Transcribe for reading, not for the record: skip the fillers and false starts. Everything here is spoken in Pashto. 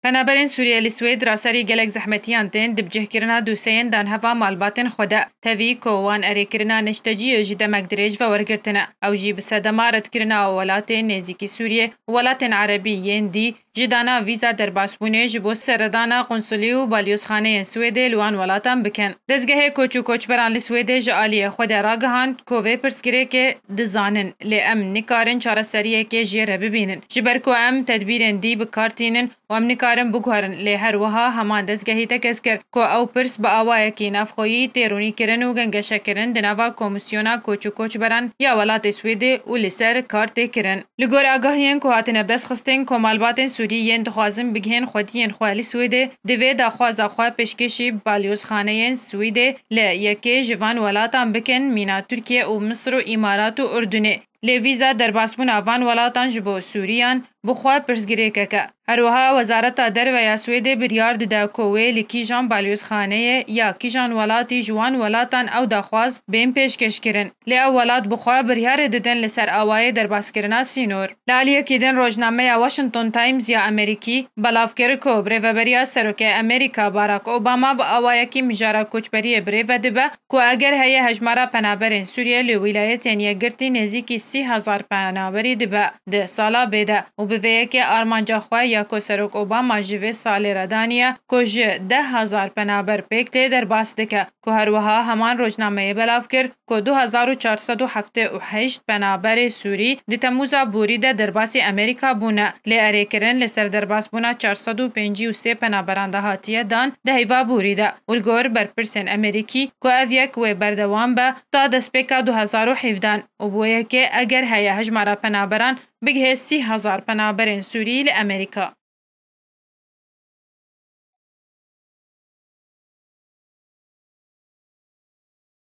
پنابرین سوریه لی سوید راسری گلک زحمتیان تین دبجهکرنا دوسین دان هوا مالباتن خوده تاوی کوان اریکرنا نشتجی جی دمک دریج و ورگرتنه او جی بسدمارت کرنا ولات نزیکی سوریه ولات عربی یندی جدانا ویزا در باسپونه جبو سردانا قنصلی و بالیوزخانه سوید لوان ولاتان بکن دزگه کوچو کوچبران لی سوید جالی خود راگهان کووه پرسگره که دزانن لی ام نکارن چارسریه که جیره ببینن جبرکو ام تدبیرن دی بکارتینن و ام نکارن بگوهرن لی هر وها همان دزگهی تکس کر کو او پرس با آوائه کی نفخویی تیرونی کرن و گنگشه کرن دنوا کومسیونا کوچو کوچبران یا ولات سوید و لسر کارت کرن لگور آگاهین کو هاتن بس خستین کومالباتن سوریین دخوازم بگهن خودین خوالی سویده دوی دخوازا خواه پشکشی بالیوزخانه سویده لی یکی جوان ولاتان بکن مینا ترکیه و مصر و امارات و اردنه لی ویزا در باسپون آوان ولاتان جبو سوریان بخواه پرسگیره که هروها وزارت در و یا سویده بریارد دا کوه لکی جان بالیوزخانه یا کی جان ولاتی جوان ولاتان او دخواز بین پیشکش کرن لی او ولات بخواه بریار ددن لسر آوائه در باسکرنا سینور لالیه کیدن روزنامه یا واشنطن تایمز یا امریکی بلافکر کو بری و بریا سروکه امریکا باراک اوباما با آوائه کی مجارا کوچبری بری و دبه کو اگر هی هجمارا پنابرین سوریه لی ولایت یعنی گرتی نزیکی 30,000 پنابری دبه ده سالا بیده و به که آرمانجا خواه یا کو سروک اوباما جوه سال ردانیه کو جه 10,000 پنابر پیکته در باس دکه که هر وها همان روزنامه بلاف کر که 2478 پنابر سوری دی تموزا بوری ده در باس امریکا بونه لی اره کرن لسر در باس بونه 453 پنابران ده هاتیه دان ده هیوا بوری ده ولگور برپرسن امریکی که اویک و بردوان به تا دسپیکا 2017 و بویه که اگر هیا هجمارا پنابران بگه 30,000 پنابرین سوری لامریکا